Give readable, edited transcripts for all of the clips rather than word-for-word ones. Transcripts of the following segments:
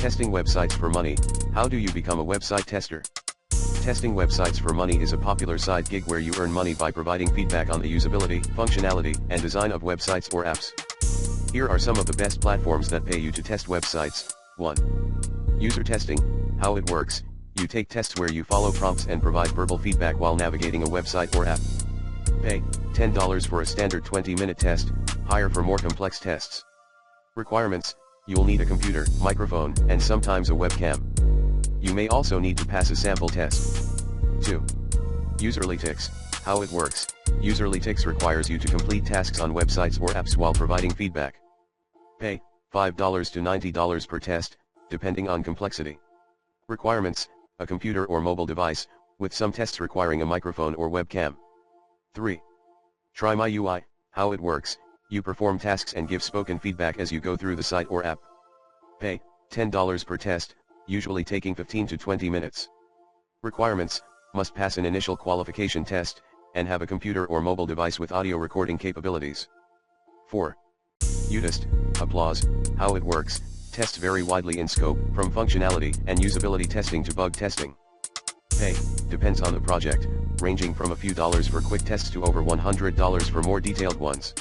Testing websites for money. How do you become a website tester? Testing websites for money is a popular side gig where you earn money by providing feedback on the usability, functionality, and design of websites or apps. Here are some of the best platforms that pay you to test websites. 1. User testing. How it works. You take tests where you follow prompts and provide verbal feedback while navigating a website or app. Pay $10 for a standard 20-minute test, higher for more complex tests. Requirements. You'll need a computer, microphone, and sometimes a webcam. You may also need to pass a sample test. 2. Userlytics. How it works. Userlytics requires you to complete tasks on websites or apps while providing feedback. Pay $5 to $90 per test, depending on complexity. Requirements. A computer or mobile device, with some tests requiring a microphone or webcam. 3. Try My UI. How it works. You perform tasks and give spoken feedback as you go through the site or app. Pay $10 per test, usually taking 15 to 20 minutes. Requirements. Must pass an initial qualification test, and have a computer or mobile device with audio recording capabilities. 4. UTest. Applause. How it works. Tests vary widely in scope, from functionality and usability testing to bug testing. Pay depends on the project, ranging from a few dollars for quick tests to over $100 for more detailed ones.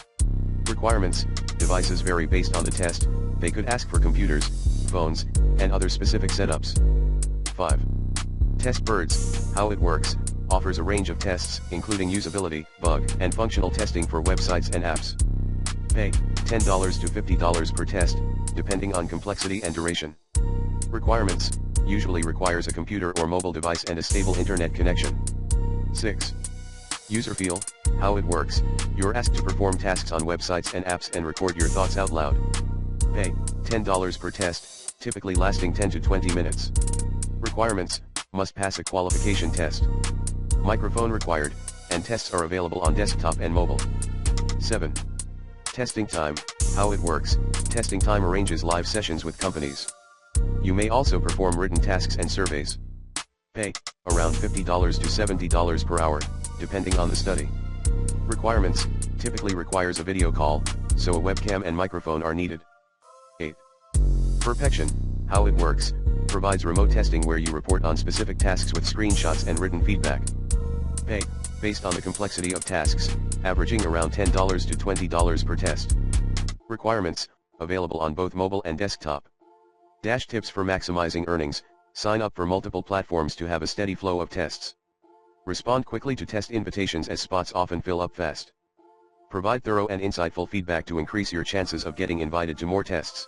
Requirements. Devices vary based on the test. They could ask for computers, phones, and other specific setups. 5. TestBirds. How it works. Offers a range of tests, including usability, bug, and functional testing for websites and apps. Pay $10 to $50 per test, depending on complexity and duration. Requirements. Usually requires a computer or mobile device and a stable internet connection. 6. Userfeel. How it works. You're asked to perform tasks on websites and apps and record your thoughts out loud. Pay $10 per test, typically lasting 10 to 20 minutes. Requirements. Must pass a qualification test. Microphone required, and tests are available on desktop and mobile. 7. Testing time. How it works. Testing time arranges live sessions with companies. You may also perform written tasks and surveys. Pay around $50 to $70 per hour, depending on the study. Requirements. Typically requires a video call, so a webcam and microphone are needed. 8. Perfection. How it works. Provides remote testing where you report on specific tasks with screenshots and written feedback. Pay based on the complexity of tasks, averaging around $10 to $20 per test. Requirements. Available on both mobile and desktop. Tips for maximizing earnings. Sign up for multiple platforms to have a steady flow of tests. Respond quickly to test invitations as spots often fill up fast. Provide thorough and insightful feedback to increase your chances of getting invited to more tests.